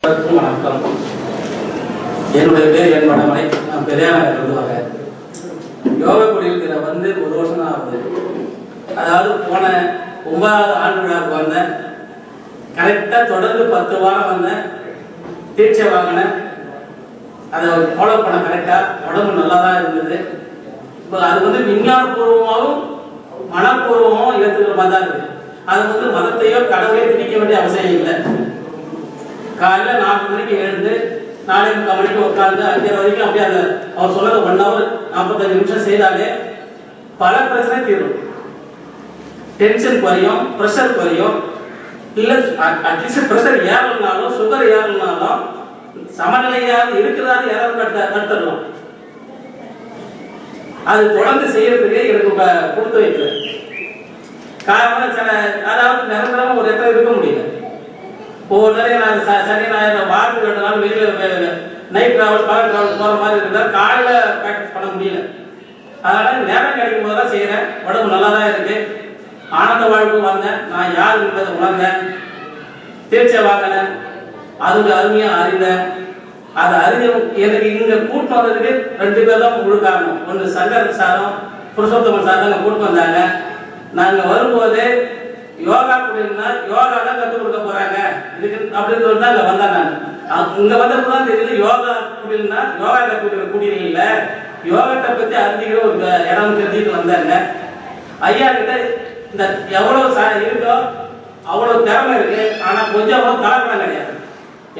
வணக்கம். என்னுடைய பேர் என் மடமலை. நான் பெரியார் வரேன். யோகா குடியிருக்கிற வந்து 1 வருஷம் தான் ஆகுது. அதாவது போன 9வது ஆண்டு விழாவுக்கு வந்தேன். கரெக்டாக தொடர்ந்து 10 வாரம் வந்தேன். தீட்சை வாங்கினேன். அதை ஃபாலோ பண்ண கரெக்டாக உடம்பு நல்லா தான் இருந்தது. இப்போ அது வந்து விஞ்ஞானபூர்வமாகவும் மனப்பூர்வமாகவும் ஏற்றுக்கிற மாதிரி தான் இருக்குது. அது வந்து மதத்தையோ கடவுளையோ திணிக்க வேண்டிய அவசியம் இல்லை. காலையில் 4 மணிக்கு எழுந்து 4:45 மணிக்கு உட்காந்து 5:30 வரைக்கும் அப்படியே அந்த அவர் சொன்னது 1 hour 45 நிமிஷம் செய்தாலே பல பிரச்சனை தீரும். டென்ஷன் குறையும், ப்ரெஷர் குறையும். இல்லை அட்லீஸ்ட் ப்ரெஷர் ஏறலனாலும் சுகர் ஏறலனாலும் சமநிலையாக இருக்கிறாரு யாராவது கற்றுடலாம். அது தொடர்ந்து செய்யறதுக்கு எனக்கு கொடுத்து வைக்கல. காரணம் சில அதாவது நிரந்தரமாக ஒரு இடத்துல இருக்க முடியல. ஒவ்வொரு நேரம் நான் சனி ஞாயிறு வாரத்துக்கு 2 நாள் வெளியில் நைட் ட்ராவல் பகல் ட்ராவல் போகிற மாதிரி இருந்தால் காலையில் ப்ராக்டிஸ் பண்ண முடியல. அதனால் நேரம் கிடைக்கும் போது தான் செய்கிறேன். உடம்பு நல்லா தான் இருக்குது. ஆனந்த வாழ்க்கை வந்தேன். நான் யார் என்பதை உணர்ந்தேன். தீட்சை வாங்கினேன். அது அருமையாக அறிந்தேன். அதை அறிஞ்ச எனக்கு இங்கே கூட்டு வந்ததுக்கு 2 பேர் தான் முழு காரணம். ஒன்று சங்கர் சாரும் புருஷோத்தமன் சார் தான் கூட்டு வந்தாங்க. நாங்கள் வரும்போது யோகா குடியிருந்தா யோகா தான் கற்றுக் கொடுக்க போறாங்க இதுக்கு அப்படின்னு சொல்லிட்டு அங்கே வந்தேன். நான் இங்கே வந்தப்போ தான் தெரியுது யோகா குடியிருந்தா யோகா கற்றுக்கிற குடியில் இல்லை, யோகத்தை பற்றி அறிஞ்சிக்கிற ஒரு இடம் தெரிஞ்சுட்டு வந்தாங்க. ஐயா கிட்ட இந்த எவ்வளோ இருக்கோ அவ்வளோ திறமை இருக்கு. ஆனால் கொஞ்சம் அவ்வளோ கலப்படம் கிடையாது.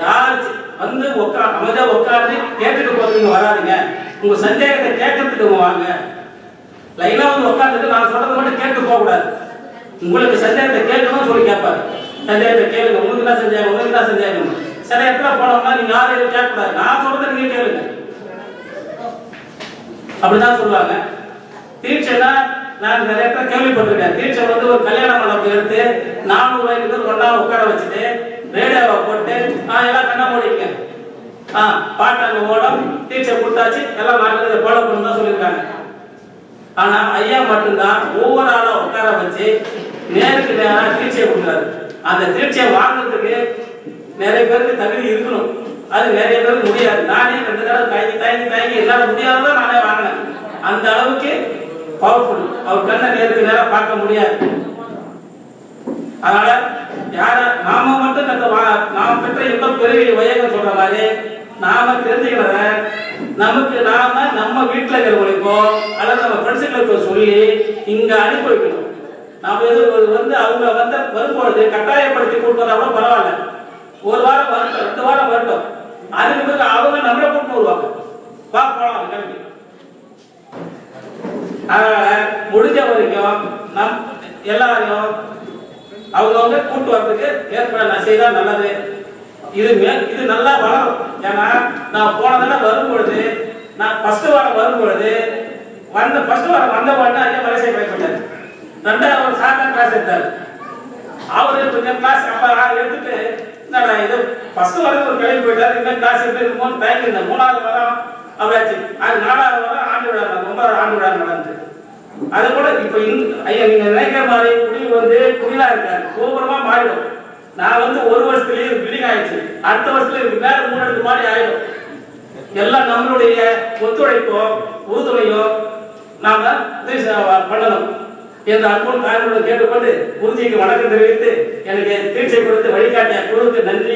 யார் வந்து அமைதியாக உட்காந்து கேட்டுட்டு போறீங்க வராதிங்க. உங்க சந்தேகத்தை கேட்கறதுக்கு வாங்க. லைனாக வந்து உட்காந்துட்டு நான் சொல்றது மட்டும் கேட்டு போகக்கூடாது. உங்களுக்கு சந்தேகத்தை கேட்கணும்னு சொல்லி கேட்பாரு. சந்தேகத்தை கேளுங்க. உங்களுக்கு என்ன செஞ்சாங்க, உங்களுக்கு என்ன செஞ்சாங்க. சில இடத்துல போனோம்னா நீங்க யாரையும் கேட்கக்கூடாது. நான் சொல்றதை நீங்க கேளுங்க அப்படிதான் சொல்லுவாங்க. தீட்சைனா நான் நிறைய பேர் கேள்விப்பட்டிருக்கேன். தீட்சை வந்து ஒரு கல்யாண மண்டபத்தை எடுத்து 400 பேர் ஒன்னா உட்கார வச்சுட்டு ரேடியோவை போட்டு எல்லாம் கண்ணா மூடிங்க பாட்டாங்க ஓடம் தீட்சை கொடுத்தாச்சு எல்லாம் 4 பேர் ஃபாலோ பண்ணு தான் சொல்லியிருக்காங்க. ஆனா ஐயா மட்டும்தான் ஒவ்வொரு ஆளா உட்கார வச்சு நேருக்கு நேராக தீட்சையை கொடுக்குறாரு. அந்த தீட்சையை வாங்குறதுக்கு நிறைய பேருக்கு தகுதி இருக்கணும். அது நிறைய பேருக்கு முடியாது. நானே 2 தடவை தயங்கி என்னால முடியாததான் நானே வாங்கினேன். அந்த அளவுக்கு பவர்ஃபுல். அவர் கண்ணை நேருக்கு நேரம் பார்க்க முடியாது. அதனால யார நாம மட்டும் நாம பெற்ற எவ்வளவு பெரிய வயகம் சொல்ற மாதிரி நாம தெரிஞ்சுக்கிறத நமக்கு நம்ம வீட்டுல இருக்கிறவங்களுக்கோ அல்லது நம்ம ஃப்ரெண்ட்ஸுகளுக்கோ சொல்லி இங்க அனுப்பி வைக்கணும். நாம வந்து அவங்க வந்து வரும்பொழுது கட்டாயப்படுத்தி கூப்பிட்டு கூட பரவாயில்ல. 1 வாரம் வரட்டும், 2 வாரம் வரட்டும். அதுக்கு பிறகு அவங்க நம்மளை கூப்பிட்டு வருவாங்க. போலாம் கிளம்பி. அதனால முடிஞ்ச வரைக்கும் நம் எல்லாரையும் அவங்க கூட்டு வரதுக்கு ஏற்பாடு நான் செய்தா நல்லது. இது நல்லா வளரும். ஏன்னா நான் போன தடவை வரும்பொழுது நான் ஃபர்ஸ்ட் வாரம் வரும்பொழுது ஃபர்ஸ்ட் வாரம் வந்த உடனே ஐயா மலேசியா கிடைப்பட்டார். 2வது சார் தான் கிளாஸ் எடுத்தார். அவரு கொஞ்சம் கிளாஸ் எடுத்துட்டு இது ஃபர்ஸ்ட் வாரம் ஒரு கிளம்பி போயிட்டார். இன்னும் கிளாஸ் எடுத்து இருக்கும்போது டைம் இருந்தேன். 3வது வாரம் அப்படியாச்சு. அது 4வது வாரம் ஆண்டு விழா 9வது ஆண்டு விழா நடந்தது. அது கூட இப்ப ஐயா நீங்க நினைக்கிற மாதிரி குடியில் வந்து குடிலா இருக்காரு கோபுரமா மாறிடும். நான் வந்து 1 வருஷத்துலயே பில்டிங் ஆயிடுச்சு. அடுத்த வருஷத்துல இதுக்கு மேல 3 அடுக்கு மாடி ஆயிடும். எல்லாம் நம்மளுடைய ஒத்துழைப்போ உறுதுணையோ நாம பண்ணணும் என்ற அன்பும் காரணம் கேட்டுக்கொண்டு குருஜிக்கு வணக்கம் தெரிவித்து எனக்கு தீட்சை கொடுத்து வழிகாட்டிய குழுவுக்கு நன்றி.